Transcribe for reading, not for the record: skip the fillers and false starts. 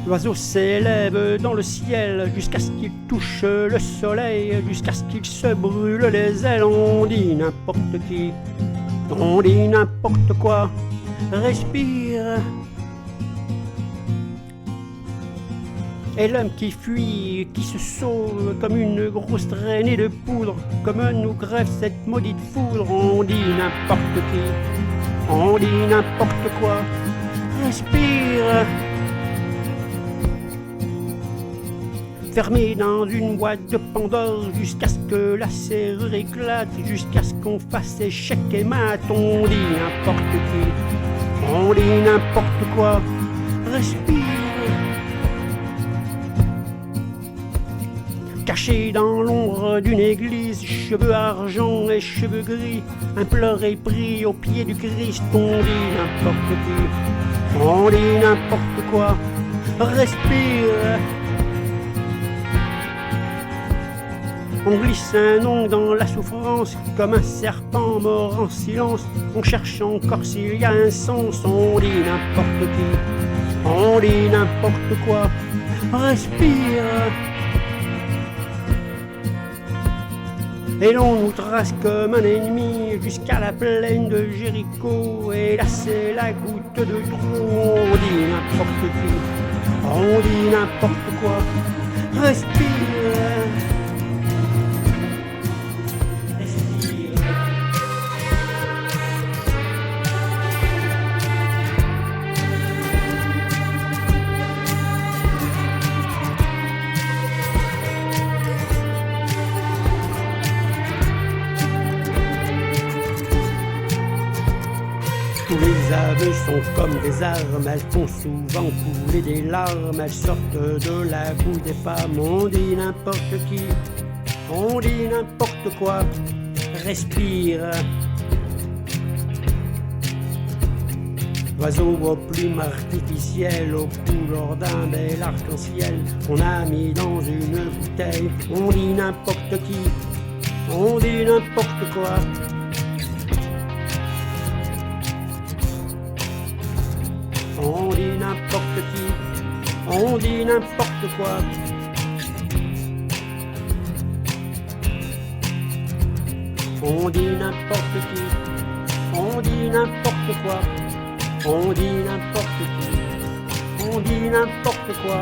L'oiseau s'élève dans le ciel jusqu'à ce qu'il touche le soleil, jusqu'à ce qu'il se brûle les ailes. On dit n'importe qui, on dit n'importe quoi, respire. Et l'homme qui fuit, qui se sauve comme une grosse traînée de poudre, comme nous grève cette maudite foudre. On dit n'importe qui, on dit n'importe quoi, respire. Fermé dans une boîte de Pandore jusqu'à ce que la serrure éclate, jusqu'à ce qu'on fasse échec et mat. On dit n'importe qui, on dit n'importe quoi, respire. Caché dans l'ombre d'une église, cheveux argent et cheveux gris, imploré pris au pied du Christ. On dit n'importe qui, on dit n'importe quoi, respire. On glisse un ongle dans la souffrance, comme un serpent mort en silence. On cherche encore s'il y a un sens. On dit n'importe qui, on dit n'importe quoi, respire. Et l'on nous trace comme un ennemi jusqu'à la plaine de Jéricho. Et là c'est la goutte de trop. On dit n'importe qui, on dit n'importe quoi, respire. Tous les aveux sont comme des armes, elles font souvent couler des larmes, elles sortent de la bouche des femmes. On dit n'importe qui, on dit n'importe quoi, respire. Oiseau aux plumes artificielles, aux couleurs d'un bel arc-en-ciel, on a mis dans une bouteille. On dit n'importe qui, on dit n'importe quoi. On dit n'importe qui, on dit n'importe quoi. On dit n'importe qui, on dit n'importe quoi. On dit n'importe qui, on dit n'importe quoi.